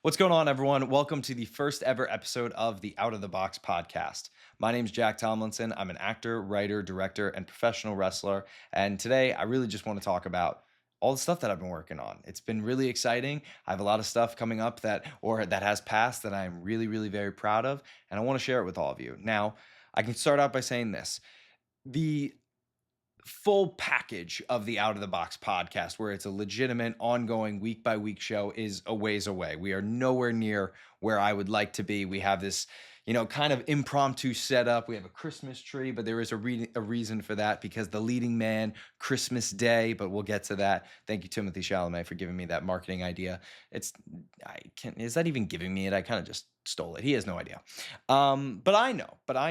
What's going on, everyone? Welcome to the first ever episode of the Out of the Box podcast. My name's Jack Tomlinson. I'm an actor, writer, director, and professional wrestler. And today, I really just want to talk about all the stuff that I've been working on. It's been really exciting. I have a lot of stuff coming up that has passed that I'm really, really very proud of, and I want to share it with all of you. Now, I can start out by saying this: the full package of the Out of the Box podcast, where it's a legitimate, ongoing, week by week show, is a ways away. We are nowhere near where I would like to be. We have this, kind of impromptu setup. We have a Christmas tree, but there is a reason for that because the leading man, Christmas Day, but we'll get to that. Thank you, Timothy Chalamet, for giving me that marketing idea. Is that even giving me it? I kind of just stole it. He has no idea. But I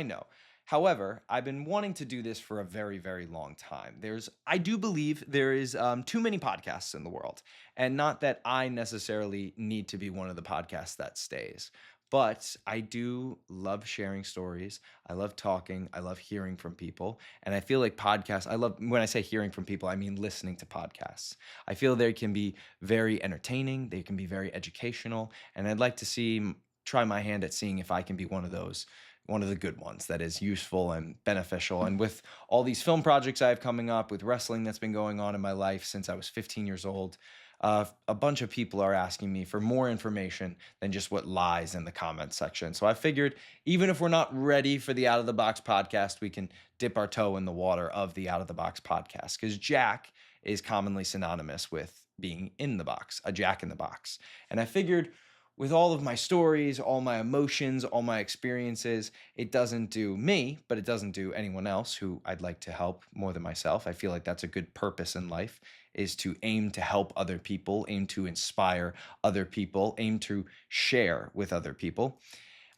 know. However, I've been wanting to do this for a very, very long time. I do believe there is too many podcasts in the world, and not that I necessarily need to be one of the podcasts that stays. But I do love sharing stories. I love talking. I love hearing from people. And I feel like podcasts, when I say hearing from people, I mean listening to podcasts. I feel they can be very entertaining, they can be very educational. And I'd like to try my hand at seeing if I can be one of the good ones that is useful and beneficial. And with all these film projects I have coming up, with wrestling that's been going on in my life since I was 15 years old, a bunch of people are asking me for more information than just what lies in the comment section. So I figured, even if we're not ready for the Out of the Box podcast, we can dip our toe in the water of the Out of the Box podcast, because Jack is commonly synonymous with being in the box, a Jack in the box. And I figured, with all of my stories, all my emotions, all my experiences, it doesn't do me, but it doesn't do anyone else who I'd like to help more than myself. I feel like that's a good purpose in life, is to aim to help other people, aim to inspire other people, aim to share with other people.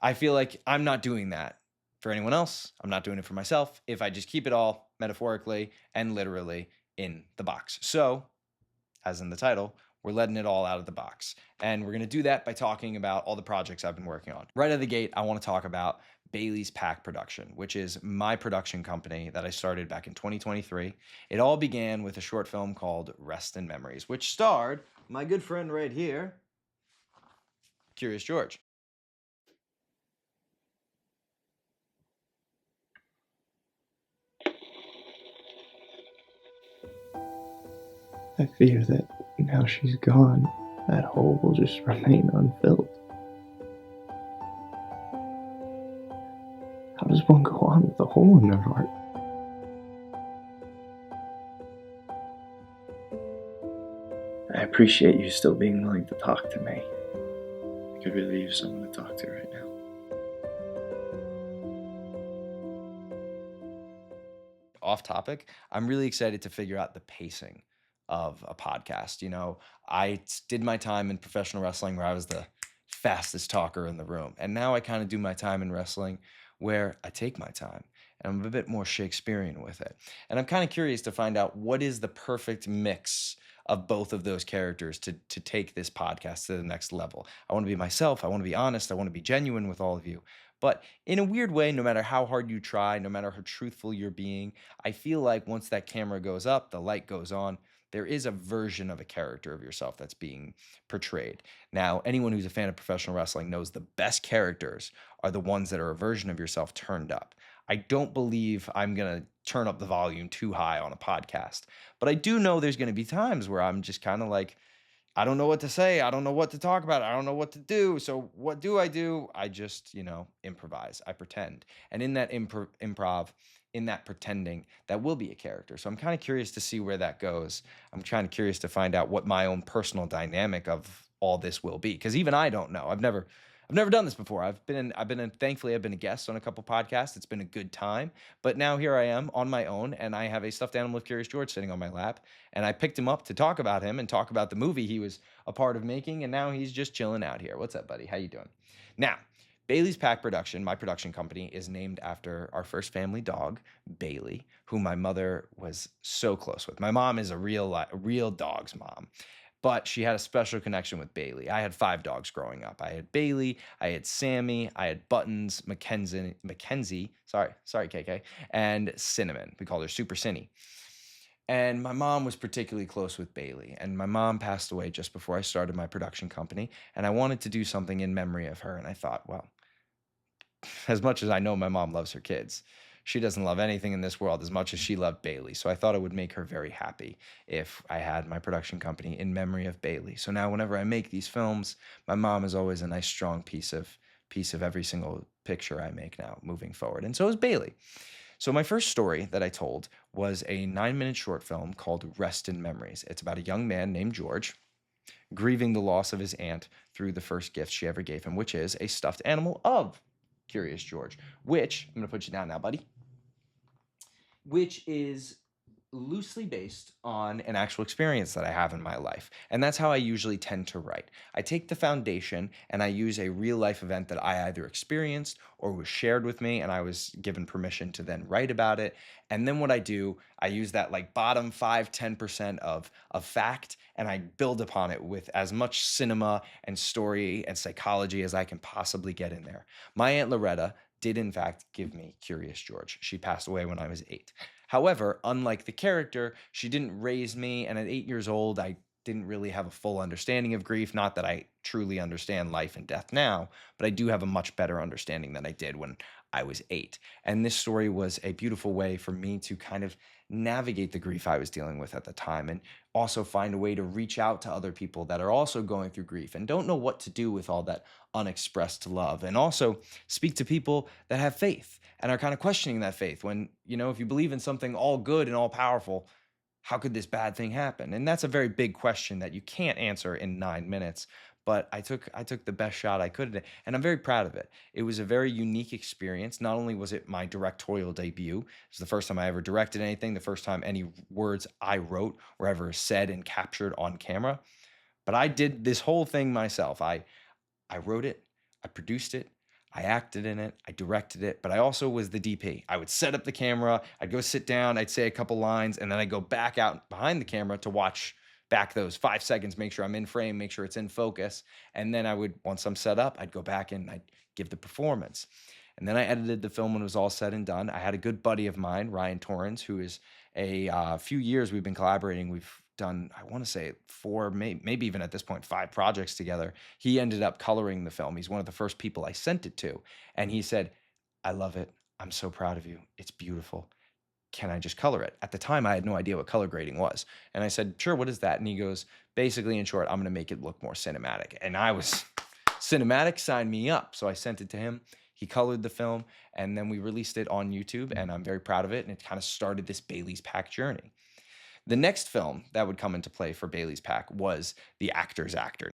I feel like I'm not doing that for anyone else. I'm not doing it for myself if I just keep it all metaphorically and literally in the box. So, as in the title, we're letting it all out of the box. And we're going to do that by talking about all the projects I've been working on. Right out of the gate, I want to talk about Bailey's Pack Production, which is my production company that I started back in 2023. It all began with a short film called Rest in Memories, which starred my good friend right here, Curious George. I fear that now she's gone, that hole will just remain unfilled. How does one go on with a hole in their heart? I appreciate you still being willing to talk to me. I could really use someone to talk to right now. Off topic, I'm really excited to figure out the pacing of a podcast. I did my time in professional wrestling where I was the fastest talker in the room. And now I kind of do my time in wrestling where I take my time and I'm a bit more Shakespearean with it. And I'm kind of curious to find out what is the perfect mix of both of those characters to take this podcast to the next level. I want to be myself. I want to be honest. I want to be genuine with all of you. But in a weird way, no matter how hard you try, no matter how truthful you're being, I feel like once that camera goes up, the light goes on, there is a version of a character of yourself that's being portrayed. Now, anyone who's a fan of professional wrestling knows the best characters are the ones that are a version of yourself turned up. I don't believe I'm going to turn up the volume too high on a podcast, but I do know there's going to be times where I'm just kind of like, I don't know what to say. I don't know what to talk about. I don't know what to do. So what do? I just, improvise. I pretend. And in that improv, in that pretending, that will be a character. So I'm kind of curious to see where that goes. I'm kind of curious to find out what my own personal dynamic of all this will be, because even I don't know. I've never done this before. Thankfully I've been a guest on a couple podcasts. It's been a good time. But now here I am on my own, and I have a stuffed animal of Curious George sitting on my lap, and I picked him up to talk about him and talk about the movie he was a part of making, and now he's just chilling out here. What's up, buddy? How you doing? Now, Bailey's Pack Production, my production company, is named after our first family dog, Bailey, who my mother was so close with. My mom is a real dog's mom, but she had a special connection with Bailey. I had 5 dogs growing up. I had Bailey, I had Sammy, I had Buttons, Mackenzie, sorry, KK, and Cinnamon. We called her Super Cinny. And my mom was particularly close with Bailey. And my mom passed away just before I started my production company. And I wanted to do something in memory of her. And I thought, well, as much as I know my mom loves her kids, she doesn't love anything in this world as much as she loved Bailey. So I thought it would make her very happy if I had my production company in memory of Bailey. So now whenever I make these films, my mom is always a nice strong piece of every single picture I make now moving forward. And so is Bailey. So my first story that I told was a 9-minute short film called Rest in Memories. It's about a young man named George grieving the loss of his aunt through the first gift she ever gave him, which is a stuffed animal of Curious George, which I'm going to put you down now, buddy, which is loosely based on an actual experience that I have in my life. And that's how I usually tend to write. I take the foundation and I use a real life event that I either experienced or was shared with me, and I was given permission to then write about it. And then what I do, I use that like bottom 5-10% of fact, and I build upon it with as much cinema and story and psychology as I can possibly get in there. My Aunt Loretta did in fact give me Curious George. She passed away when I was 8. However, unlike the character, she didn't raise me, and at 8 years old, I didn't really have a full understanding of grief. Not that I truly understand life and death now, but I do have a much better understanding than I did when I was 8. And this story was a beautiful way for me to kind of navigate the grief I was dealing with at the time, and also find a way to reach out to other people that are also going through grief and don't know what to do with all that unexpressed love, and also speak to people that have faith and are kind of questioning that faith when, if you believe in something all good and all powerful, how could this bad thing happen? And that's a very big question that you can't answer in 9 minutes. But I took the best shot I could at it, and I'm very proud of it. It was a very unique experience. Not only was it my directorial debut, it's the first time I ever directed anything, the first time any words I wrote were ever said and captured on camera. But I did this whole thing myself. I wrote it, I produced it, I acted in it, I directed it, but I also was the DP. I would set up the camera, I'd go sit down, I'd say a couple lines, and then I'd go back out behind the camera to watch back those 5 seconds, make sure I'm in frame, make sure it's in focus. And then once I'm set up, I'd go back and I'd give the performance. And then I edited the film when it was all said and done. I had a good buddy of mine, Ryan Torrens, who is a few years we've been collaborating. We've done, I want to say, 4, maybe even at this point, 5 projects together. He ended up coloring the film. He's one of the first people I sent it to. And he said, I love it. I'm so proud of you. It's beautiful. Can I just color it? At the time, I had no idea what color grading was. And I said, sure, what is that? And he goes, basically, in short, I'm going to make it look more cinematic. And I was, cinematic, sign me up. So I sent it to him. He colored the film, and then we released it on YouTube, and I'm very proud of it. And it kind of started this Bailey's Pack journey. The next film that would come into play for Bailey's Pack was The Actor's Actor.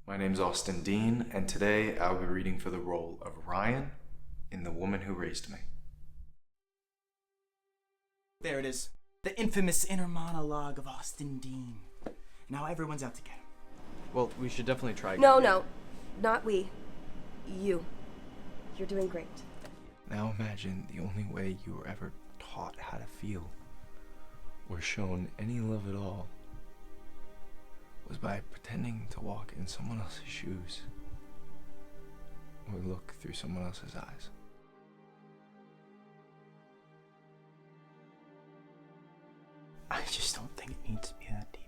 My name's Austin Dean, and today I'll be reading for the role of Ryan in The Woman Who Raised Me. There it is. The infamous inner monologue of Austin Dean. Now everyone's out to get him. Well, we should definitely try. No, not we. You. You're doing great. Now imagine the only way you were ever taught how to feel, or shown any love at all, was by pretending to walk in someone else's shoes, or look through someone else's eyes. I just don't think it needs to be that deep.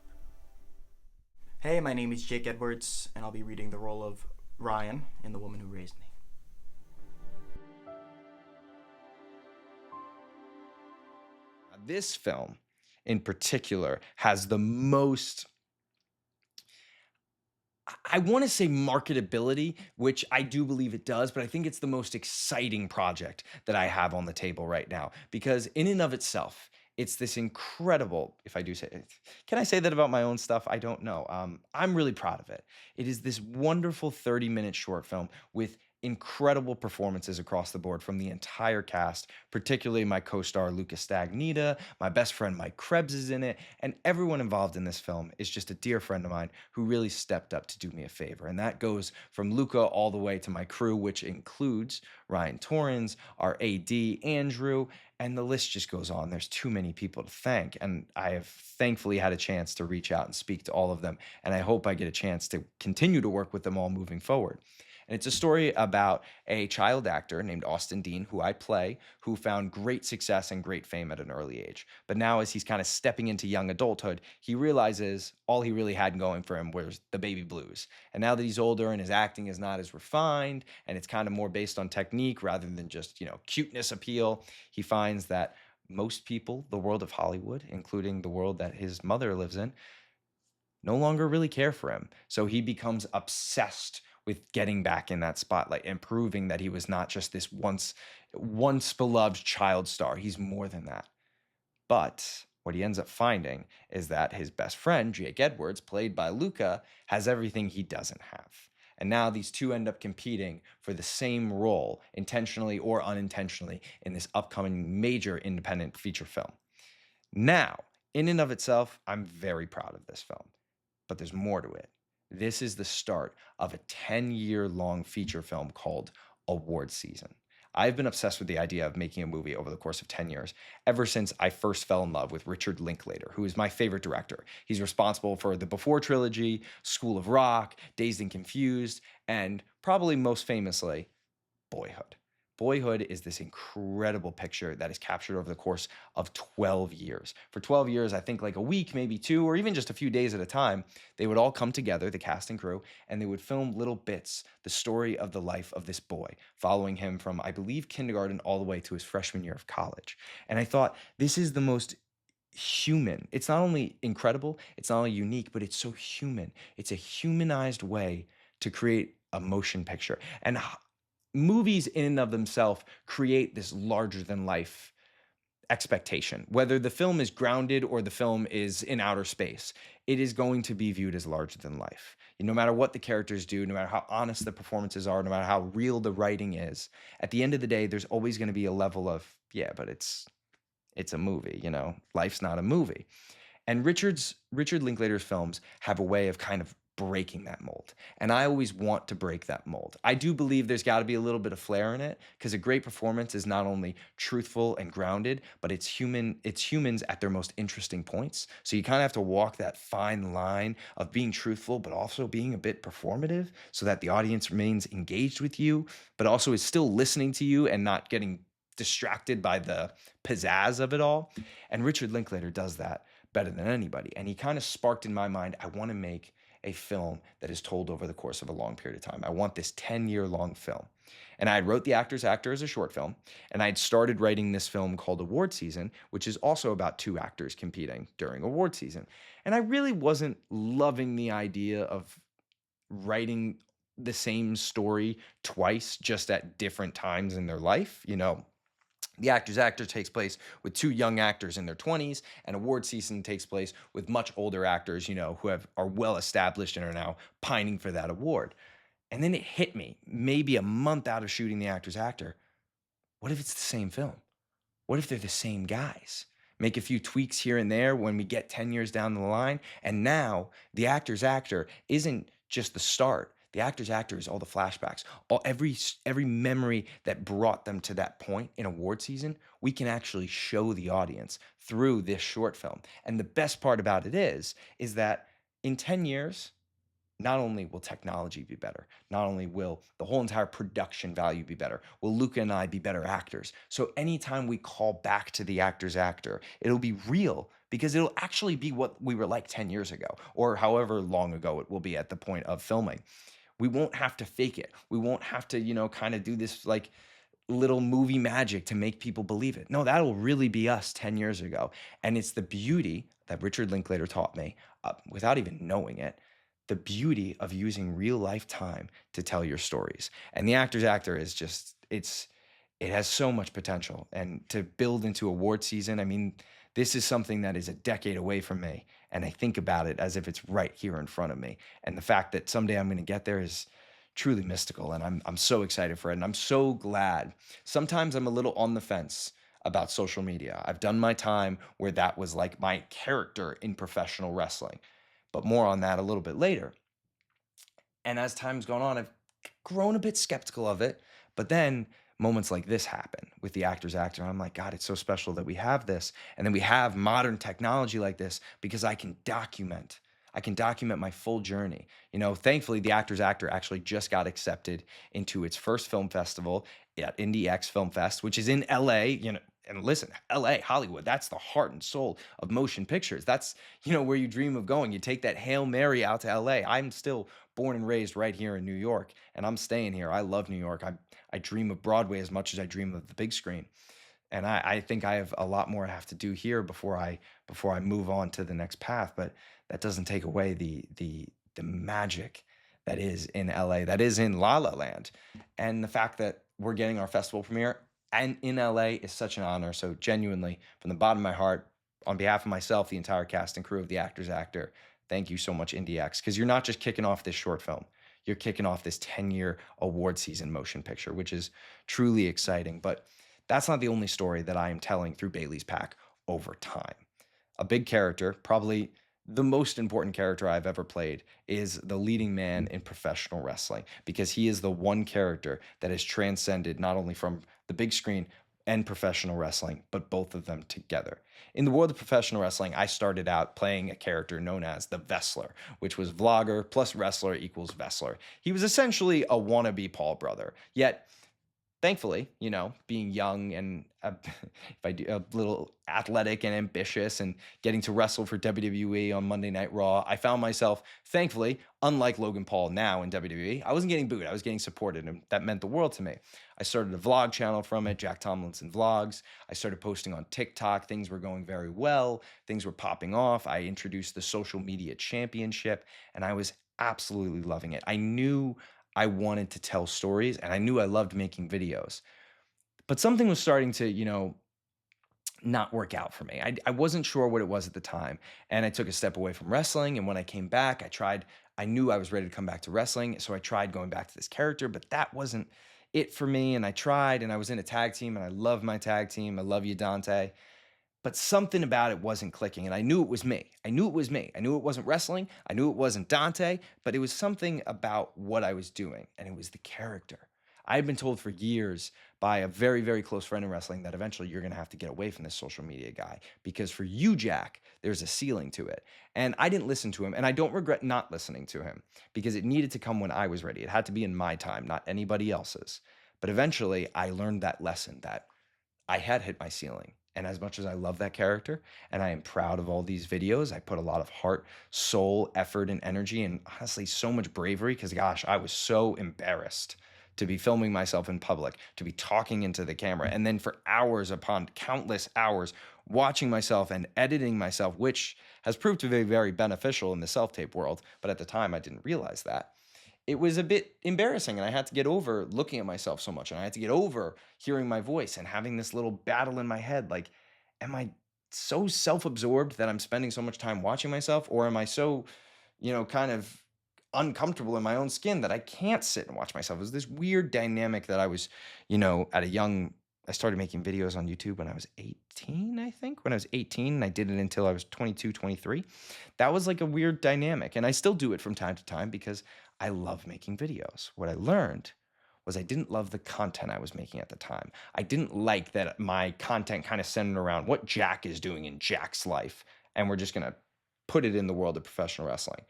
Hey, my name is Jake Edwards, and I'll be reading the role of Ryan in The Woman Who Raised Me. This film, in particular, has the most, I want to say, marketability, which I do believe it does, but I think it's the most exciting project that I have on the table right now, because in and of itself, it's this incredible, if I do say it, can I say that about my own stuff? I don't know. I'm really proud of it. It is this wonderful 30-minute short film with incredible performances across the board from the entire cast, particularly my co-star Lucas Stagnita, my best friend Mike Krebs is in it, and everyone involved in this film is just a dear friend of mine who really stepped up to do me a favor. And that goes from Luca all the way to my crew, which includes Ryan Torrens, our AD, Andrew, And the list just goes on. There's too many people to thank. And I have thankfully had a chance to reach out and speak to all of them. And I hope I get a chance to continue to work with them all moving forward. And it's a story about a child actor named Austin Dean, who I play, who found great success and great fame at an early age. But now, as he's kind of stepping into young adulthood, he realizes all he really had going for him was the baby blues. And now that he's older and his acting is not as refined and it's kind of more based on technique rather than just, cuteness appeal, he finds that most people, the world of Hollywood, including the world that his mother lives in, no longer really care for him. So he becomes obsessed with getting back in that spotlight and proving that he was not just this once beloved child star. He's more than that. But what he ends up finding is that his best friend, Jake Edwards, played by Luca, has everything he doesn't have. And now these two end up competing for the same role, intentionally or unintentionally, in this upcoming major independent feature film. Now, in and of itself, I'm very proud of this film, but there's more to it. This is the start of a 10-year-long feature film called Award Season. I've been obsessed with the idea of making a movie over the course of 10 years, ever since I first fell in love with Richard Linklater, who is my favorite director. He's responsible for the Before trilogy, School of Rock, Dazed and Confused, and probably most famously, Boyhood. Boyhood is this incredible picture that is captured over the course of 12 years. For 12 years, I think like a week, maybe two, or even just a few days at a time, they would all come together, the cast and crew, and they would film little bits, the story of the life of this boy, following him from, I believe, kindergarten all the way to his freshman year of college. And I thought, this is the most human. It's not only incredible, it's not only unique, but it's so human. It's a humanized way to create a motion picture. And movies in and of themselves create this larger than life expectation. Whether the film is grounded or the film is in outer space, it is going to be viewed as larger than life. No matter what the characters do, no matter how honest the performances are, no matter how real the writing is, at the end of the day, there's always going to be a level of, yeah, but it's a movie, life's not a movie. And Richard Linklater's films have a way of kind of breaking that mold. And I always want to break that mold. I do believe there's got to be a little bit of flair in it, because a great performance is not only truthful and grounded, but it's humans at their most interesting points. So you kind of have to walk that fine line of being truthful, but also being a bit performative so that the audience remains engaged with you, but also is still listening to you and not getting distracted by the pizzazz of it all. And Richard Linklater does that better than anybody. And he kind of sparked in my mind, I want to make a film that is told over the course of a long period of time. I want this 10-year-long film. And I wrote The Actor's Actor as a short film, and I'd started writing this film called Award Season, which is also about two actors competing during award season. And I really wasn't loving the idea of writing the same story twice, just at different times in their life. The Actor's Actor takes place with two young actors in their 20s, and Award Season takes place with much older actors, who are well established and are now pining for that award. And then it hit me, maybe a month out of shooting The Actor's Actor. What if it's the same film? What if they're the same guys? Make a few tweaks here and there when we get 10 years down the line, and now The Actor's Actor isn't just the start. The Actor's Actor is all the flashbacks, every memory that brought them to that point in award season. We can actually show the audience through this short film. And the best part about it is that in 10 years, not only will technology be better, not only will the whole entire production value be better, will Luca and I be better actors. So anytime we call back to The Actor's Actor, it'll be real, because it'll actually be what we were like 10 years ago, or however long ago it will be at the point of filming. We won't have to fake it. We won't have to, kind of do this like little movie magic to make people believe it. No, that'll really be us 10 years ago. And it's the beauty that Richard Linklater taught me, without even knowing it, the beauty of using real life time to tell your stories. And The Actor's Actor is just, it has so much potential. And to build into award season, I mean, this is something that is a decade away from me, and I think about it as if it's right here in front of me. And the fact that someday I'm going to get there is truly mystical, and I'm so excited for it, and I'm so glad. Sometimes I'm a little on the fence about social media. I've done my time where that was like my character in professional wrestling, but more on that a little bit later. And as time's gone on, I've grown a bit skeptical of it, but then moments like this happen with the actor's actor. I'm like, God, it's so special that we have this. And then we have modern technology like this because I can document. I can document my full journey. Thankfully, the actor's actor actually just got accepted into its first film festival at Indie X Film Fest, which is in LA. And listen, LA, Hollywood, that's the heart and soul of motion pictures. That's, where you dream of going. You take that Hail Mary out to LA. I'm still born and raised right here in New York, and I'm staying here. I love New York. I dream of Broadway as much as I dream of the big screen. And I think I have a lot more I have to do here before I move on to the next path. But that doesn't take away the magic that is in LA, that is in La La Land. And the fact that we're getting our festival premiere and in LA is such an honor. So genuinely, from the bottom of my heart, on behalf of myself, the entire cast and crew of the actor's actor, thank you so much, IndieX, because you're not just kicking off this short film. You're kicking off this 10-year award season motion picture, which is truly exciting. But that's not the only story that I am telling through Bailey's Pack over time. A big character, probably the most important character I've ever played, is the leading man in professional wrestling because he is the one character that has transcended not only from the big screen and professional wrestling, but both of them together. In the world of professional wrestling, I started out playing a character known as the Vessler, which was vlogger plus wrestler equals Vessler. He was essentially a wannabe Paul brother, yet thankfully, being young and if I do a little athletic and ambitious and getting to wrestle for WWE on Monday Night Raw, I found myself, thankfully, unlike Logan Paul now in WWE, I wasn't getting booed. I was getting supported, and that meant the world to me. I started a vlog channel from it, Jack Tomlinson Vlogs. I started posting on TikTok. Things were going very well. Things were popping off. I introduced the social media championship, and I was absolutely loving it. I knew I wanted to tell stories and I knew I loved making videos. But something was starting to, not work out for me. I wasn't sure what it was at the time. And I took a step away from wrestling. And when I came back, I knew I was ready to come back to wrestling. So I tried going back to this character, but that wasn't it for me. And I tried, and I was in a tag team, and I love my tag team. I love you, Dante. But something about it wasn't clicking, and I knew it was me. I knew it was me. I knew it wasn't wrestling. I knew it wasn't Dante, but it was something about what I was doing, and it was the character. I had been told for years by a very, very close friend in wrestling that eventually you're going to have to get away from this social media guy because for you, Jack, there's a ceiling to it. And I didn't listen to him, and I don't regret not listening to him because it needed to come when I was ready. It had to be in my time, not anybody else's. But eventually, I learned that lesson that I had hit my ceiling. And as much as I love that character and I am proud of all these videos, I put a lot of heart, soul, effort, and energy, and honestly, so much bravery because, gosh, I was so embarrassed to be filming myself in public, to be talking into the camera, and then for hours upon countless hours watching myself and editing myself, which has proved to be very beneficial in the self-tape world. But at the time, I didn't realize that it was a bit embarrassing and I had to get over looking at myself so much and I had to get over hearing my voice and having this little battle in my head like am I so self-absorbed that I'm spending so much time watching myself or am I so kind of uncomfortable in my own skin that I can't sit and watch myself? It was this weird dynamic that I was at a young I started making videos on YouTube when I was 18, I think. When I was 18, and I did it until I was 22, 23. That was like a weird dynamic. And I still do it from time to time because I love making videos. What I learned was I didn't love the content I was making at the time. I didn't like that my content kind of centered around what Jack is doing in Jack's life. And we're just going to put it in the world of professional wrestling.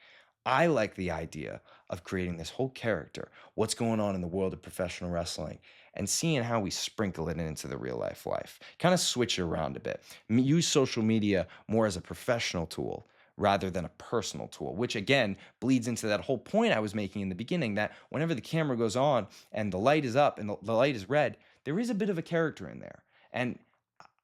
I like the idea of creating this whole character, what's going on in the world of professional wrestling, and seeing how we sprinkle it into the real life. Kind of switch it around a bit. Use social media more as a professional tool rather than a personal tool, which again bleeds into that whole point I was making in the beginning that whenever the camera goes on and the light is up and the light is red, there is a bit of a character in there. And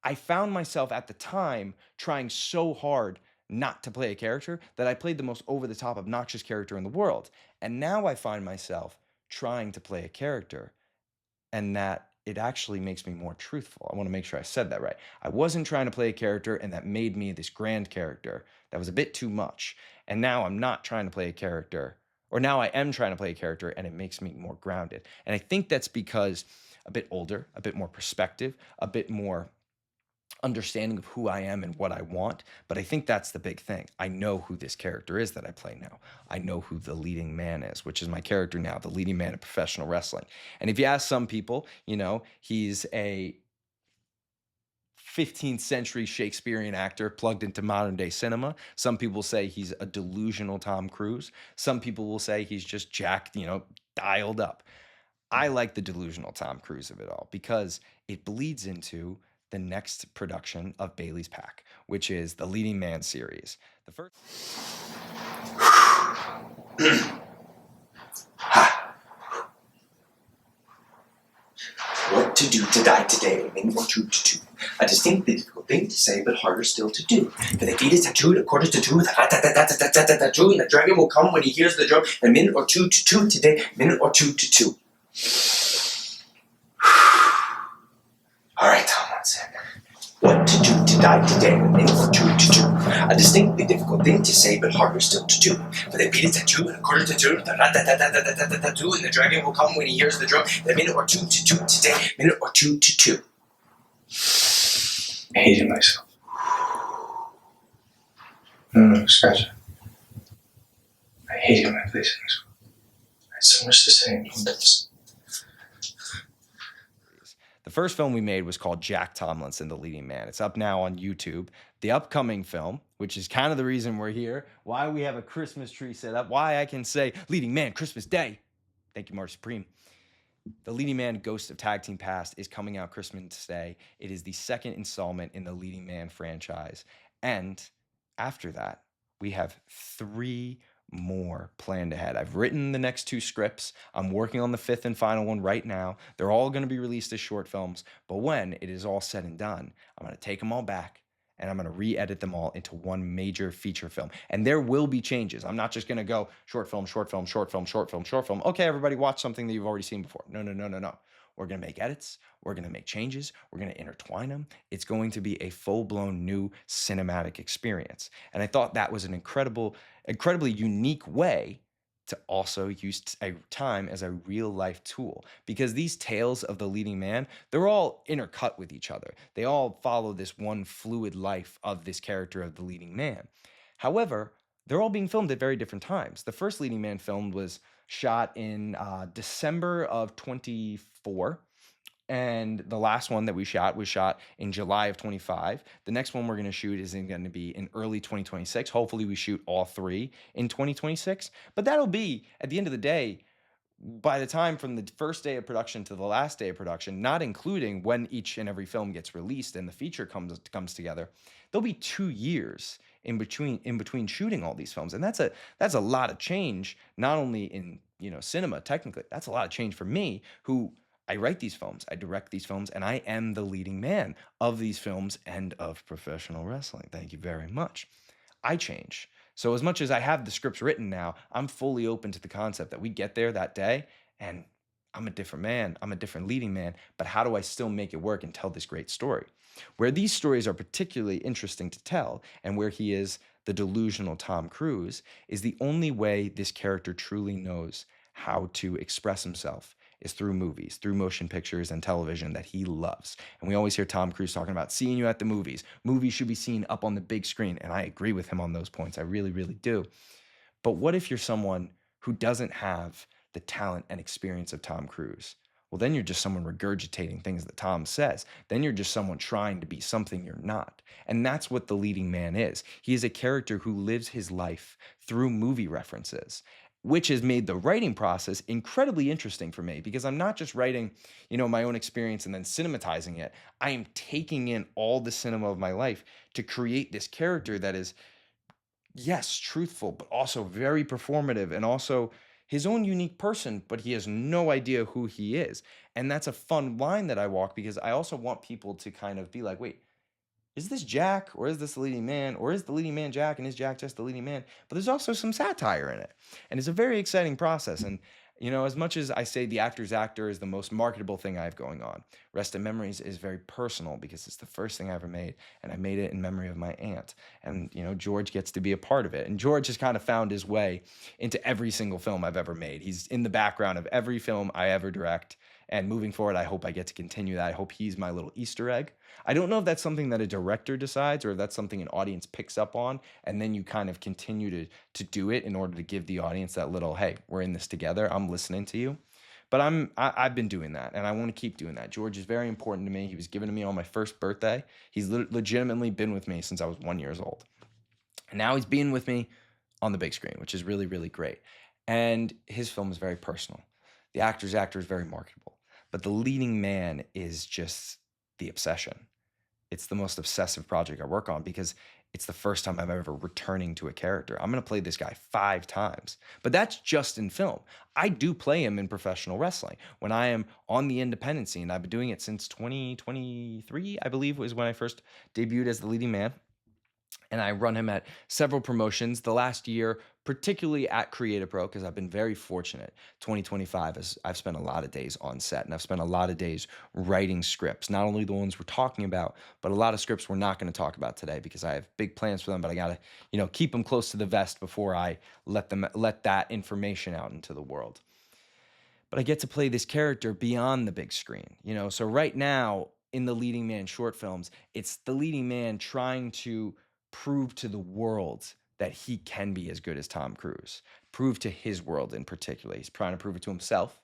I found myself at the time trying so hard not to play a character that I played the most over the top obnoxious character in the world. And now I find myself trying to play a character and that it actually makes me more truthful. I want to make sure I said that right. I wasn't trying to play a character and that made me this grand character that was a bit too much. And now I'm not trying to play a character, or now I am trying to play a character and it makes me more grounded. And I think that's because a bit older, a bit more perspective, a bit more understanding of who I am and what I want. But I think that's the big thing. I know who this character is that I play now. I know who the leading man is, which is my character now, the leading man in professional wrestling. And if you ask some people, he's a 15th century Shakespearean actor plugged into modern day cinema. Some people say he's a delusional Tom Cruise. Some people will say he's just jacked, dialed up. I like the delusional Tom Cruise of it all because it bleeds into the next production of Bailey's Pack, which is the Leading Man series. The first. What to do to die today, min or two to two. A distinctly difficult thing to say, but harder still to do. For the feet is tattooed a quarter to two, the and the dragon will come when he hears the drum. And min or two to two today, min or two to two. All right, Tomlinson. What to do to die today, min or two to two. A distinctly difficult thing to say, but harder still to do. For the beat is at 2 and a quarter to 2, and the dragon will come when he hears the drum. A minute or two to two today, minute or two to two. I hated myself. No, scratch it. I hated my place in this world. I had so much to say and listen. The first film we made was called Jack Tomlinson, the Leading Man. It's up now on YouTube. The upcoming film, which is kind of the reason we're here, why we have a Christmas tree set up, why I can say Leading Man Christmas Day. Thank you, Mark Supreme. The Leading Man Ghost of Tag Team Past is coming out Christmas Day. It is the second installment in the Leading Man franchise. And after that, we have 3 more planned ahead. I've written the next 2 scripts. I'm working on the 5th and final one right now. They're all going to be released as short films. But when it is all said and done, I'm going to take them all back and I'm going to re-edit them all into one major feature film. And there will be changes. I'm not just going to go short film, short film, short film, short film, short film. Okay, everybody watch something that you've already seen before. No. We're going to make edits. We're going to make changes. We're going to intertwine them. It's going to be a full-blown new cinematic experience. And I thought that was an incredibly unique way to also use time as a real-life tool. Because these tales of the leading man, they're all intercut with each other. They all follow this one fluid life of this character of the leading man. However, they're all being filmed at very different times. The first Leading Man film was shot in December of 24. And the last one that we shot was shot in July of 25. The next one we're going to shoot is going to be in early 2026. Hopefully we shoot all 3 in 2026. But that'll be, at the end of the day, by the time from the first day of production to the last day of production, not including when each and every film gets released and the feature comes together, there'll be 2 years in between shooting all these films. And that's a lot of change, not only in cinema technically. That's a lot of change for me, who I write these films, I direct these films, and I am the leading man of these films and of professional wrestling. Thank you very much. I change. So as much as I have the scripts written now, I'm fully open to the concept that we get there that day and I'm a different man. I'm a different leading man. But how do I still make it work and tell this great story? Where these stories are particularly interesting to tell, and where he is the delusional Tom Cruise, is the only way this character truly knows how to express himself is through movies, through motion pictures and television that he loves. And we always hear Tom Cruise talking about seeing you at the movies. Movies should be seen up on the big screen. And I agree with him on those points. I really, really do. But what if you're someone who doesn't have the talent and experience of Tom Cruise? Well, then you're just someone regurgitating things that Tom says. Then you're just someone trying to be something you're not. And that's what the leading man is. He is a character who lives his life through movie references, which has made the writing process incredibly interesting for me, because I'm not just writing, my own experience and then cinematizing it. I am taking in all the cinema of my life to create this character that is, yes, truthful, but also very performative and also his own unique person, but he has no idea who he is. And that's a fun line that I walk, because I also want people to kind of be like, wait, is this Jack, or is this the leading man, or is the leading man Jack, and is Jack just the leading man? But there's also some satire in it. And it's a very exciting process. And, as much as I say the actor's actor is the most marketable thing I have going on, Rest in Memories is very personal, because it's the first thing I ever made, and I made it in memory of my aunt. And, George gets to be a part of it. And George has kind of found his way into every single film I've ever made. He's in the background of every film I ever direct, And moving forward, I hope I get to continue that. I hope he's my little Easter egg. I don't know if that's something that a director decides or if that's something an audience picks up on, and then you kind of continue to do it in order to give the audience that little, hey, we're in this together. I'm listening to you. But I've been doing that, and I want to keep doing that. George is very important to me. He was given to me on my first birthday. He's legitimately been with me since I was 1 year old. And now he's being with me on the big screen, which is really, really great. And his film is very personal. The actor is very marketable. But the leading man is just the obsession. It's the most obsessive project I work on because it's the first time I'm ever returning to a character. I'm going to play this guy 5 times, but that's just in film. I do play him in professional wrestling when I am on the independent scene. I've been doing it since 2023, I believe, was when I first debuted as the leading man. And I run him at several promotions the last year, particularly at Creative Pro, because I've been very fortunate. 2025, I've spent a lot of days on set, and I've spent a lot of days writing scripts, not only the ones we're talking about, but a lot of scripts we're not going to talk about today because I have big plans for them, but I got to, keep them close to the vest before I let that information out into the world. But I get to play this character beyond the big screen, So right now in the leading man short films, it's the leading man trying to prove to the world that he can be as good as Tom Cruise. Prove to his world in particular. He's trying to prove it to himself.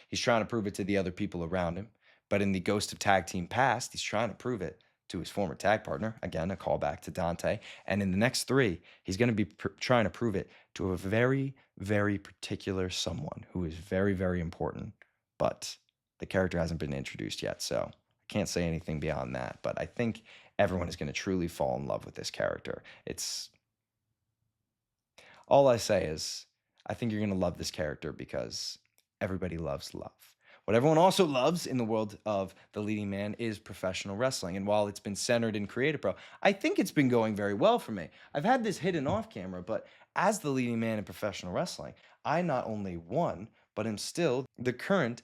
He's trying to prove it to the other people around him. But in the Ghost of Tag Team Past, he's trying to prove it to his former tag partner. Again, a callback to Dante. And in the next 3, he's going to be trying to prove it to a very, very particular someone who is very, very important. But the character hasn't been introduced yet, so I can't say anything beyond that. But I think everyone is going to truly fall in love with this character. All I say is, I think you're going to love this character because everybody loves love. What everyone also loves in the world of the leading man is professional wrestling. And while it's been centered in Creative Pro, I think it's been going very well for me. I've had this hidden off camera, but as the leading man in professional wrestling, I not only won, but am still the current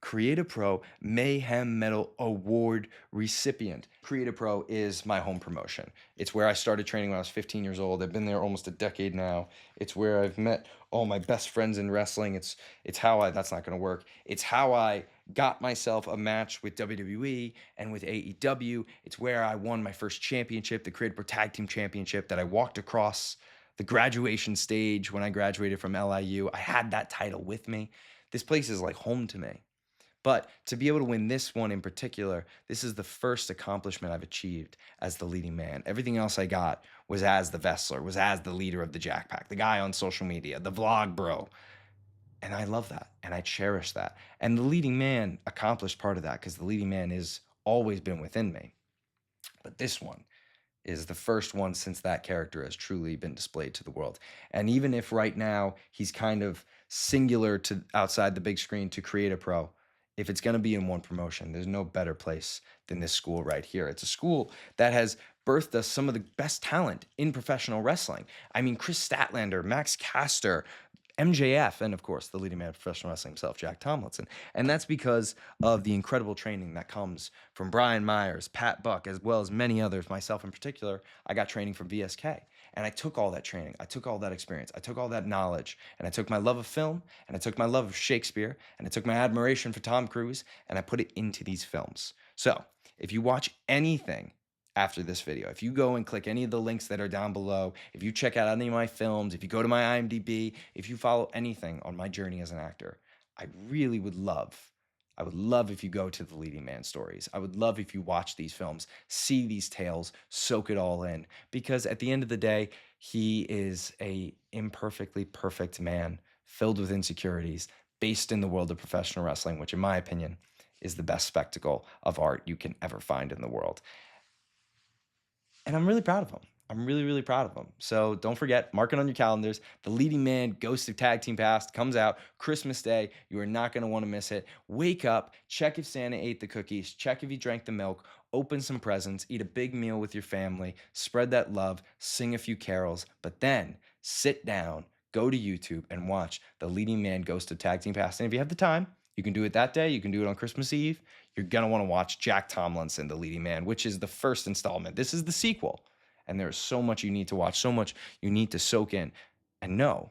Creative Pro Mayhem Medal Award recipient. Creative Pro is my home promotion. It's where I started training when I was 15 years old. I've been there almost a decade now. It's where I've met all my best friends in wrestling. It's how that's not going to work. It's how I got myself a match with WWE and with AEW. It's where I won my first championship, the Creative Pro Tag Team Championship, that I walked across the graduation stage when I graduated from LIU. I had that title with me. This place is like home to me. But to be able to win this one in particular, this is the first accomplishment I've achieved as the leading man. Everything else I got was as the Vessler, was as the leader of the Jack Pack, the guy on social media, the vlog bro. And I love that, and I cherish that. And the leading man accomplished part of that because the leading man has always been within me. But this one is the first one since that character has truly been displayed to the world. And even if right now he's kind of singular to outside the big screen to Creative Pro, if it's going to be in one promotion, there's no better place than this school right here. It's a school that has birthed us some of the best talent in professional wrestling. I mean, Chris Statlander, Max Caster, MJF, and of course, the leading man of professional wrestling himself, Jack Tomlinson. And that's because of the incredible training that comes from Brian Myers, Pat Buck, as well as many others, myself in particular. I got training from VSK. And I took all that training, I took all that experience, I took all that knowledge, and I took my love of film, and I took my love of Shakespeare, and I took my admiration for Tom Cruise, and I put it into these films. So, if you watch anything after this video, if you go and click any of the links that are down below, if you check out any of my films, if you go to my IMDb, if you follow anything on my journey as an actor, I would love if you go to the leading man stories. I would love if you watch these films, see these tales, soak it all in. Because at the end of the day, he is a imperfectly perfect man filled with insecurities, based in the world of professional wrestling, which in my opinion is the best spectacle of art you can ever find in the world. And I'm really proud of him. I'm really, really proud of him. So don't forget, mark it on your calendars. The Leading Man Ghost of Tag Team Past comes out Christmas Day. You are not going to want to miss it. Wake up, check if Santa ate the cookies, check if he drank the milk, open some presents, eat a big meal with your family, spread that love, sing a few carols, but then sit down, go to YouTube and watch The Leading Man Ghost of Tag Team Past. And if you have the time, you can do it that day. You can do it on Christmas Eve. You're going to want to watch Jack Tomlinson, The Leading Man, which is the first installment. This is the sequel. And there's so much you need to watch, so much you need to soak in. And no,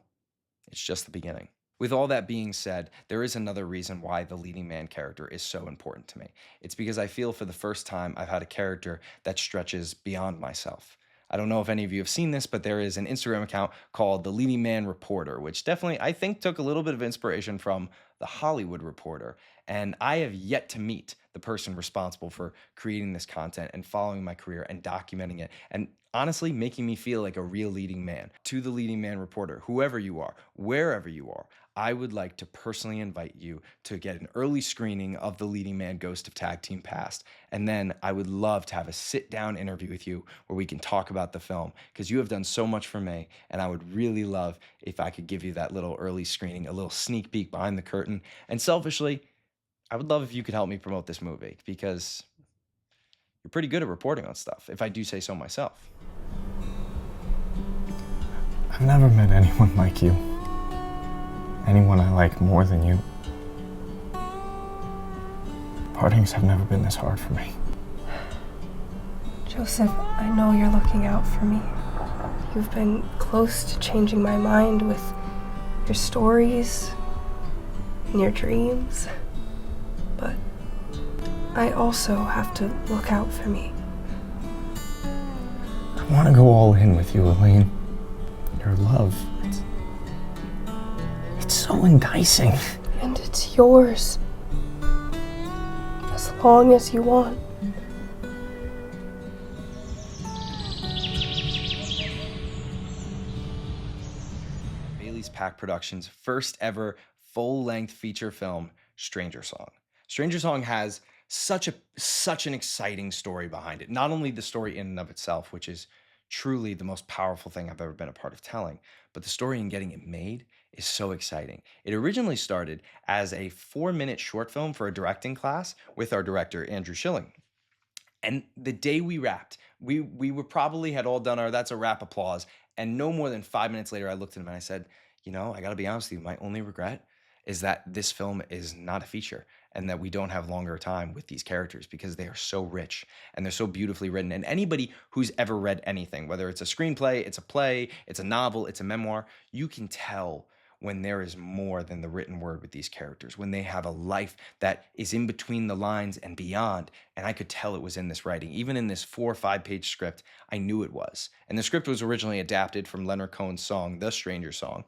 it's just the beginning. With all that being said, there is another reason why the leading man character is so important to me. It's because I feel for the first time I've had a character that stretches beyond myself. I don't know if any of you have seen this, but there is an Instagram account called The Leading Man Reporter, which definitely, I think, took a little bit of inspiration from The Hollywood Reporter. And I have yet to meet the person responsible for creating this content and following my career and documenting it and honestly making me feel like a real leading man. To the leading man reporter, whoever you are, wherever you are, I would like to personally invite you to get an early screening of The Leading Man Ghost of Tag Team Past. And then I would love to have a sit down interview with you where we can talk about the film because you have done so much for me. And I would really love if I could give you that little early screening, a little sneak peek behind the curtain. And selfishly, I would love if you could help me promote this movie because you're pretty good at reporting on stuff, if I do say so myself. I've never met anyone like you. Anyone I like more than you. Partings have never been this hard for me. Joseph, I know you're looking out for me. You've been close to changing my mind with your stories and your dreams. But I also have to look out for me. I want to go all in with you, Elaine. Your love. It's so enticing. And it's yours. As long as you want. Bailey's Pack Productions' first ever full-length feature film, Stranger Song. Stranger Song has such an exciting story behind it. Not only the story in and of itself, which is truly the most powerful thing I've ever been a part of telling, but the story in getting it made is so exciting. It originally started as a 4-minute short film for a directing class with our director, Andrew Schilling. And the day we wrapped, we were probably had all done our that's a wrap applause. And no more than 5 minutes later, I looked at him and I said, I got to be honest with you, my only regret is that this film is not a feature and that we don't have longer time with these characters because they are so rich and they're so beautifully written. And anybody who's ever read anything, whether it's a screenplay, it's a play, it's a novel, it's a memoir, you can tell when there is more than the written word with these characters, when they have a life that is in between the lines and beyond. And I could tell it was in this writing. Even in this 4 or 5 page script, I knew it was. And the script was originally adapted from Leonard Cohen's song, The Stranger Song.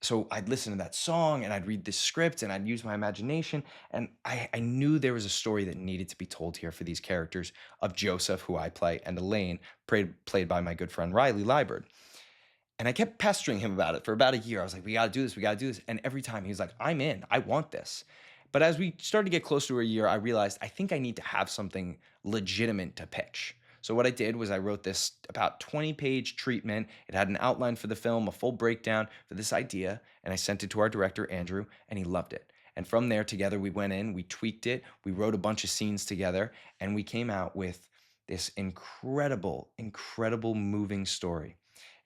So I'd listen to that song and I'd read this script and I'd use my imagination. And I knew there was a story that needed to be told here for these characters of Joseph, who I play, and Elaine, played by my good friend Riley Liebert. And I kept pestering him about it for about a year. I was like, we got to do this, we got to do this. And every time he was like, I'm in, I want this. But as we started to get close to a year, I realized I think I need to have something legitimate to pitch. So what I did was I wrote this about 20-page treatment. It had an outline for the film, a full breakdown for this idea, and I sent it to our director, Andrew, and he loved it. And from there, together, we went in, we tweaked it, we wrote a bunch of scenes together, and we came out with this incredible, incredible moving story.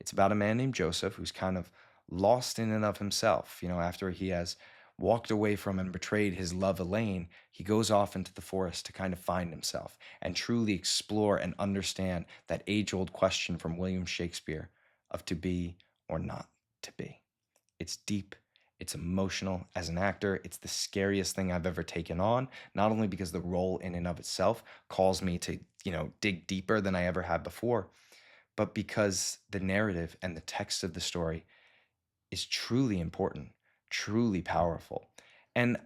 It's about a man named Joseph who's kind of lost in and of himself. After he has walked away from and betrayed his love, Elaine, he goes off into the forest to kind of find himself and truly explore and understand that age-old question from William Shakespeare of to be or not to be. It's deep. It's emotional. As an actor, it's the scariest thing I've ever taken on, not only because the role in and of itself calls me to, dig deeper than I ever have before, but because the narrative and the text of the story is truly important, truly powerful. And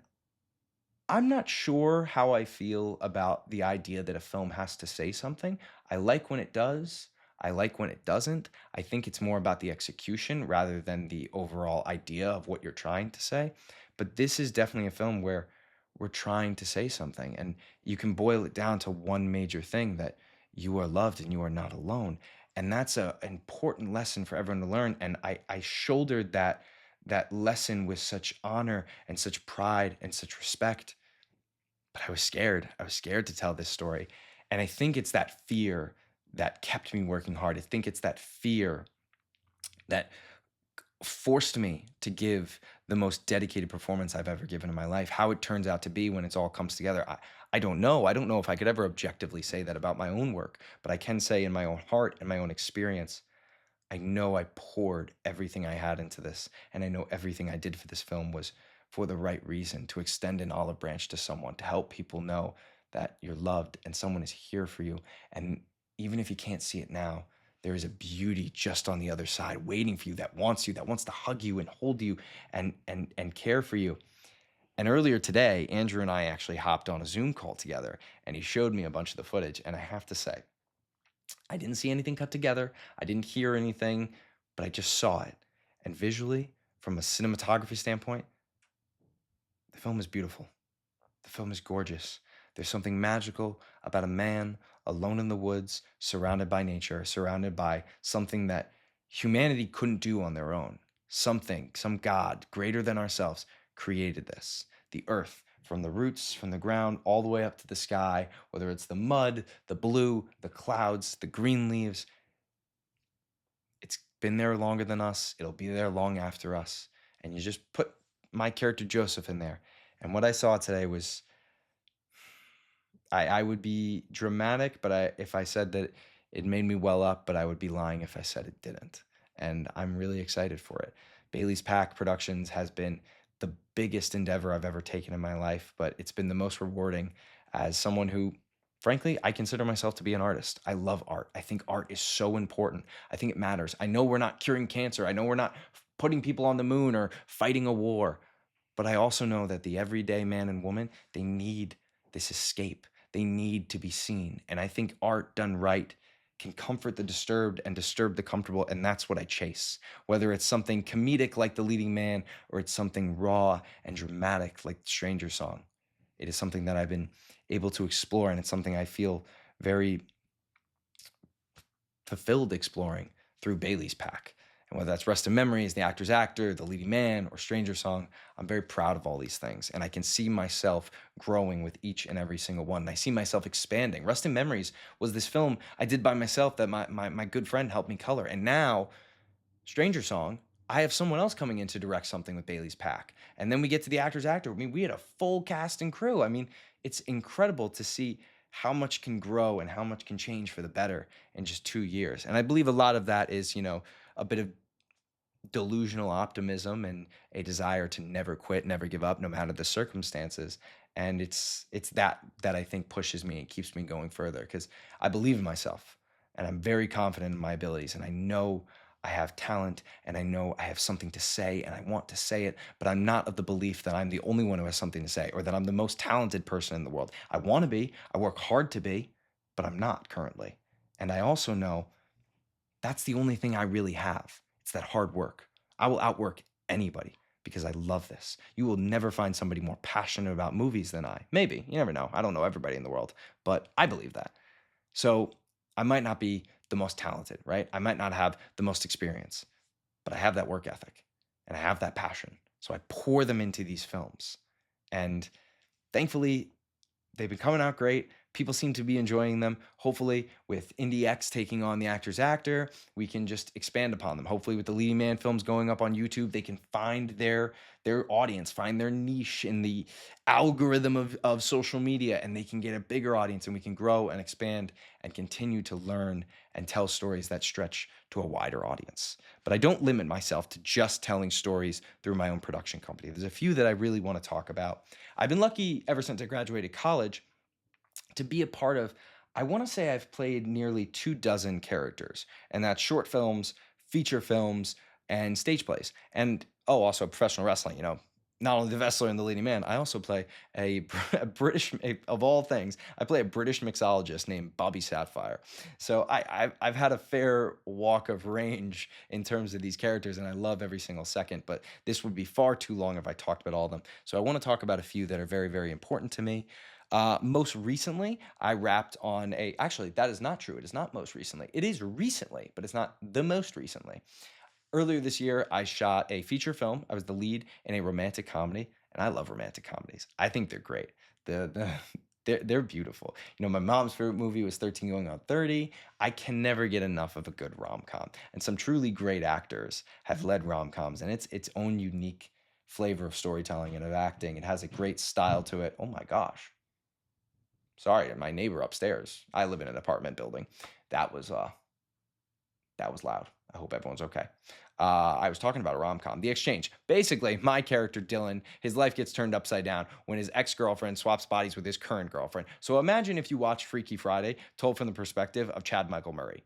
I'm not sure how I feel about the idea that a film has to say something. I like when it does. I like when it doesn't. I think it's more about the execution rather than the overall idea of what you're trying to say. But this is definitely a film where we're trying to say something. And you can boil it down to one major thing, that you are loved and you are not alone. And that's an important lesson for everyone to learn. And I shouldered that lesson with such honor and such pride and such respect. But I was scared. I was scared to tell this story. And I think it's that fear that kept me working hard. I think it's that fear that forced me to give the most dedicated performance I've ever given in my life. How it turns out to be when it all comes together, I don't know. I don't know if I could ever objectively say that about my own work, but I can say in my own heart and my own experience, I know I poured everything I had into this, and I know everything I did for this film was for the right reason, to extend an olive branch to someone, to help people know that you're loved and someone is here for you. And even if you can't see it now, there is a beauty just on the other side waiting for you, that wants you, that wants to hug you and hold you and care for you. And earlier today, Andrew and I actually hopped on a Zoom call together, and he showed me a bunch of the footage. And I have to say, I didn't see anything cut together. I didn't hear anything, but I just saw it. And visually, from a cinematography standpoint, the film is beautiful. The film is gorgeous. There's something magical about a man alone in the woods, surrounded by nature, surrounded by something that humanity couldn't do on their own. Something, some God greater than ourselves created this. The earth, from the roots, from the ground, all the way up to the sky, whether it's the mud, the blue, the clouds, the green leaves. It's been there longer than us. It'll be there long after us. And you just put my character Joseph in there. And what I saw today was, I would be dramatic, but if I said that it made me well up, but I would be lying if I said it didn't. And I'm really excited for it. Bailey's Pack Productions has been the biggest endeavor I've ever taken in my life, but it's been the most rewarding as someone who, frankly, I consider myself to be an artist. I love art. I think art is so important. I think it matters. I know we're not curing cancer. I know we're not putting people on the moon or fighting a war, but I also know that the everyday man and woman, they need this escape. They need to be seen. And I think art done right can comfort the disturbed and disturb the comfortable. And that's what I chase. Whether it's something comedic like The Leading Man, or it's something raw and dramatic like The Stranger Song. It is something that I've been able to explore, and it's something I feel very fulfilled exploring through Bailey's Pack. And whether that's Rest in Memory as the actor's actor, The Leading Man, or Stranger Song, I'm very proud of all these things. And I can see myself growing with each and every single one. And I see myself expanding. Rest in Memories was this film I did by myself that my good friend helped me color. And now, Stranger Song, I have someone else coming in to direct something with Bailey's Pack. And then we get to the actor's actor. I mean, we had a full cast and crew. I mean, it's incredible to see how much can grow and how much can change for the better in just 2 years. And I believe a lot of that is, a bit of delusional optimism and a desire to never quit, never give up, no matter the circumstances. And it's that I think pushes me and keeps me going further, because I believe in myself and I'm very confident in my abilities, and I know I have talent, and I know I have something to say, and I want to say it, but I'm not of the belief that I'm the only one who has something to say, or that I'm the most talented person in the world. I want to be, I work hard to be, but I'm not currently. And I also know that's the only thing I really have. It's that hard work. I will outwork anybody because I love this. You will never find somebody more passionate about movies than I. Maybe. You never know. I don't know everybody in the world, but I believe that. So I might not be the most talented, right? I might not have the most experience, but I have that work ethic and I have that passion. So I pour them into these films. And thankfully, they've been coming out great. People seem to be enjoying them. Hopefully, with Indie X taking on the actor's actor, we can just expand upon them. Hopefully, with the Leading Man films going up on YouTube, they can find their audience, find their niche in the algorithm of social media, and they can get a bigger audience, and we can grow and expand and continue to learn and tell stories that stretch to a wider audience. But I don't limit myself to just telling stories through my own production company. There's a few that I really want to talk about. I've been lucky ever since I graduated college to be a part of, I want to say I've played nearly 24 characters, and that's short films, feature films, and stage plays. And also professional wrestling, not only the wrestler and the leading man, I also play a British, of all things, I play a British mixologist named Bobby Sapphire. So I've had a fair walk of range in terms of these characters, and I love every single second, but this would be far too long if I talked about all of them. So I want to talk about a few that are very, very important to me. Most recently, I wrapped on actually, that is not true. It is not most recently. It is recently, but it's not the most recently. Earlier this year, I shot a feature film. I was the lead in a romantic comedy, and I love romantic comedies. I think they're great. They're beautiful. My mom's favorite movie was 13 Going on 30. I can never get enough of a good rom-com. And some truly great actors have led rom-coms, and it's its own unique flavor of storytelling and of acting. It has a great style to it. Oh my gosh. Sorry, my neighbor upstairs. I live in an apartment building. That was That was loud. I hope everyone's okay. I was talking about a rom-com. The Exchange. Basically, my character, Dylan, his life gets turned upside down when his ex-girlfriend swaps bodies with his current girlfriend. So imagine if you watch Freaky Friday told from the perspective of Chad Michael Murray.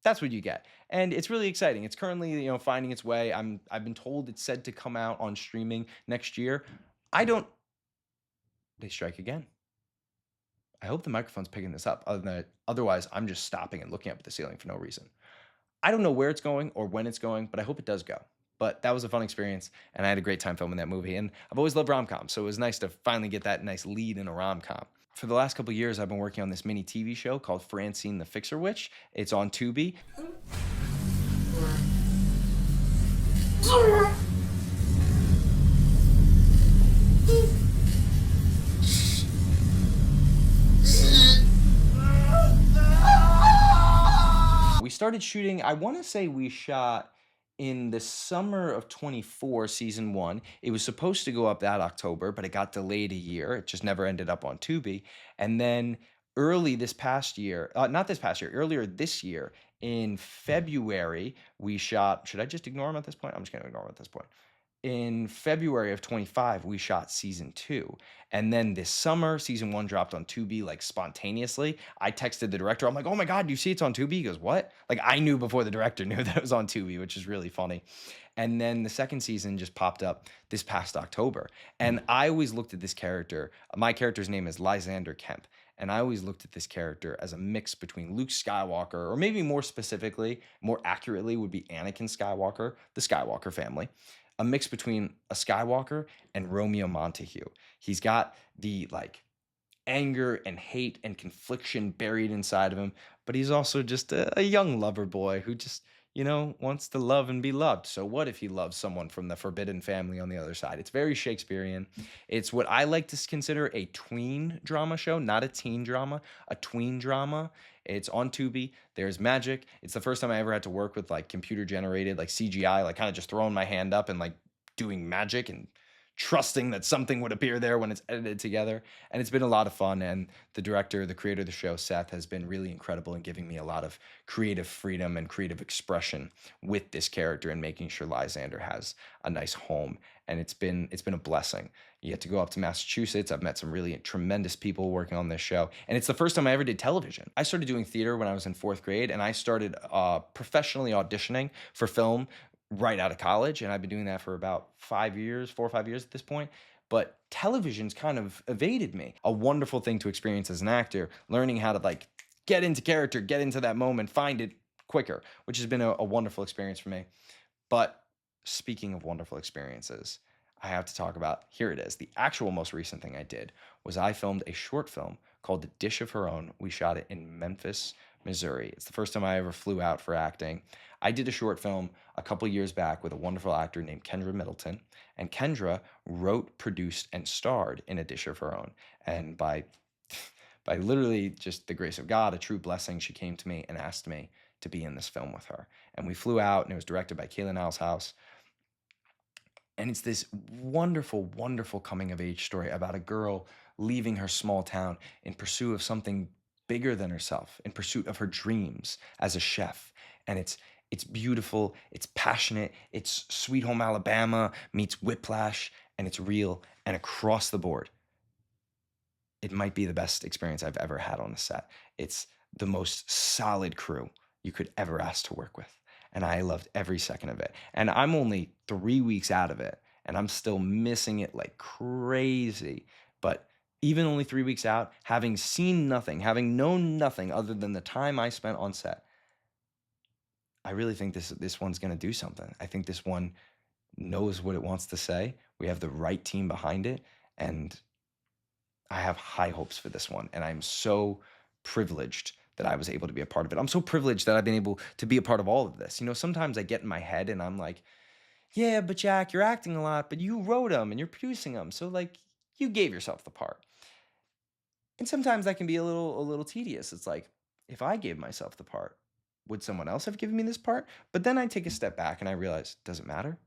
That's what you get. And it's really exciting. It's currently, finding its way. I've been told it's said to come out on streaming next year. They strike again. I hope the microphone's picking this up. Otherwise, I'm just stopping and looking up at the ceiling for no reason. I don't know where it's going or when it's going, but I hope it does go. But that was a fun experience, and I had a great time filming that movie. And I've always loved rom-coms, so it was nice to finally get that nice lead in a rom-com. For the last couple of years, I've been working on this mini TV show called Francine the Fixer Witch. It's on Tubi. We started shooting, I want to say we shot in the summer of 24, season 1. It was supposed to go up that October, but it got delayed a year. It just never ended up on Tubi. And then earlier this year, in February, we shot, should I just ignore him at this point? I'm just going to ignore him at this point. In February of 25, we shot season 2. And then this summer, season 1 dropped on Tubi like spontaneously. I texted the director. I'm like, oh my God, do you see it's on Tubi? He goes, what? Like I knew before the director knew that it was on Tubi, which is really funny. And then the second season just popped up this past October. And I always looked at this character. My character's name is Lysander Kemp. And I always looked at this character as a mix between Luke Skywalker, or maybe more specifically, more accurately would be Anakin Skywalker, the Skywalker family. A mix between a Skywalker and Romeo Montague. He's got the anger and hate and confliction buried inside of him, but he's also just a young lover boy who just, wants to love and be loved. So what if he loves someone from the forbidden family on the other side? It's very Shakespearean. It's what I like to consider a tween drama show, not a teen drama, a tween drama. It's on Tubi. There's magic. It's the first time I ever had to work with computer generated, CGI, kind of just throwing my hand up and doing magic and trusting that something would appear there when it's edited together. And it's been a lot of fun. And the director, the creator of the show, Seth, has been really incredible in giving me a lot of creative freedom and creative expression with this character and making sure Lysander has a nice home. And it's been a blessing. You get to go up to Massachusetts. I've met some really tremendous people working on this show. And it's the first time I ever did television. I started doing theater when I was in 4th grade, and I started professionally auditioning for film right out of college, and I've been doing that for about 4 or 5 years at this point. But television's kind of evaded me. A wonderful thing to experience as an actor, learning how to get into character, get into that moment, find it quicker, which has been a wonderful experience for me. But speaking of wonderful experiences, I have to talk about, here it is. The actual most recent thing I did was I filmed a short film called A Dish of Her Own. We shot it in Memphis, Missouri. It's the first time I ever flew out for acting. I did a short film a couple years back with a wonderful actor named Kendra Middleton, and Kendra wrote, produced, and starred in A Dish of Her Own. And by literally just the grace of God, a true blessing, she came to me and asked me to be in this film with her. And we flew out, and it was directed by Kaylin Alshouse. And it's this wonderful, wonderful coming of age story about a girl leaving her small town in pursuit of something bigger than herself, in pursuit of her dreams as a chef. And it's beautiful, it's passionate, it's Sweet Home Alabama meets Whiplash, and it's real, and across the board, it might be the best experience I've ever had on a set. It's the most solid crew you could ever ask to work with. And I loved every second of it. And I'm only 3 weeks out of it, and I'm still missing it like crazy. But even only 3 weeks out, having seen nothing, having known nothing other than the time I spent on set, I really think this one's going to do something. I think this one knows what it wants to say. We have the right team behind it, and I have high hopes for this one. And I'm so privileged that I was able to be a part of it. I'm so privileged that I've been able to be a part of all of this. Sometimes I get in my head and I'm like, yeah, but Jack, you're acting a lot, but you wrote them and you're producing them. So you gave yourself the part. And sometimes that can be a little tedious. It's like, if I gave myself the part, would someone else have given me this part? But then I take a step back and I realize, does it matter?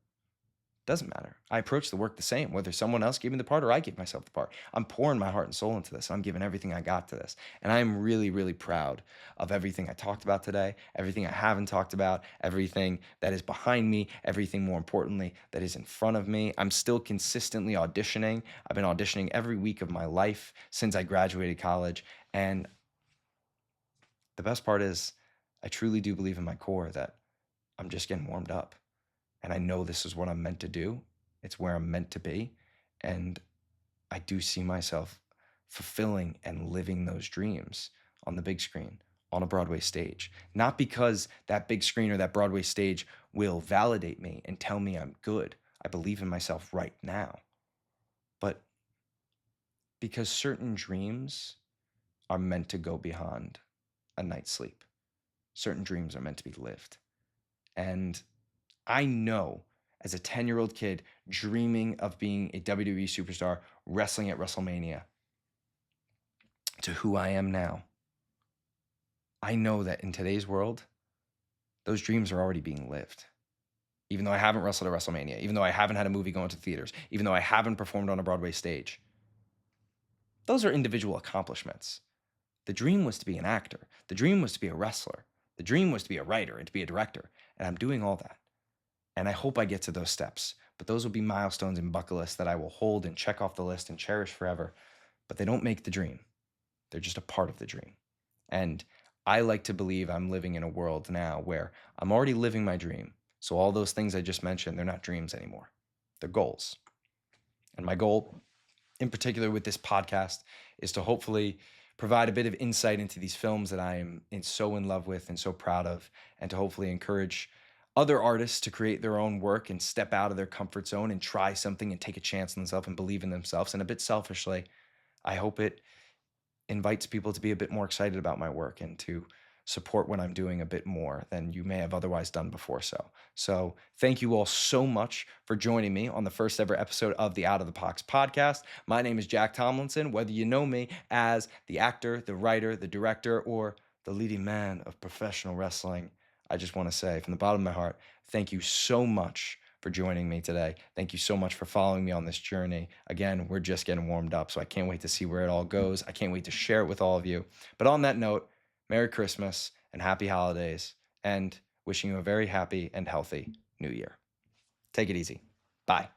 Doesn't matter. I approach the work the same, whether someone else gave me the part or I gave myself the part. I'm pouring my heart and soul into this. I'm giving everything I got to this. And I am really, really proud of everything I talked about today, everything I haven't talked about, everything that is behind me, everything more importantly that is in front of me. I'm still consistently auditioning. I've been auditioning every week of my life since I graduated college. And the best part is, I truly do believe in my core that I'm just getting warmed up. And I know this is what I'm meant to do. It's where I'm meant to be. And I do see myself fulfilling and living those dreams on the big screen, on a Broadway stage. Not because that big screen or that Broadway stage will validate me and tell me I'm good. I believe in myself right now. But because certain dreams are meant to go beyond a night's sleep. Certain dreams are meant to be lived. And I know as a 10-year-old kid dreaming of being a WWE superstar, wrestling at WrestleMania, to who I am now, I know that in today's world, those dreams are already being lived. Even though I haven't wrestled at WrestleMania, even though I haven't had a movie going to theaters, even though I haven't performed on a Broadway stage, those are individual accomplishments. The dream was to be an actor. The dream was to be a wrestler. The dream was to be a writer and to be a director. And I'm doing all that. And I hope I get to those steps. But those will be milestones and bucket lists that I will hold and check off the list and cherish forever. But they don't make the dream. They're just a part of the dream. And I like to believe I'm living in a world now where I'm already living my dream. So all those things I just mentioned, they're not dreams anymore. They're goals. And my goal, in particular with this podcast, is to hopefully provide a bit of insight into these films that I am so in love with and so proud of, and to hopefully encourage other artists to create their own work and step out of their comfort zone and try something and take a chance on themselves and believe in themselves. And a bit selfishly, I hope it invites people to be a bit more excited about my work and to support what I'm doing a bit more than you may have otherwise done before. So thank you all so much for joining me on the first ever episode of the Out of the Box podcast. My name is Jack Tomlinson, whether you know me as the actor, the writer, the director, or the leading man of professional wrestling. I just want to say from the bottom of my heart, thank you so much for joining me today. Thank you so much for following me on this journey. Again, we're just getting warmed up, so I can't wait to see where it all goes. I can't wait to share it with all of you. But on that note, Merry Christmas and happy holidays, and wishing you a very happy and healthy new year. Take it easy. Bye.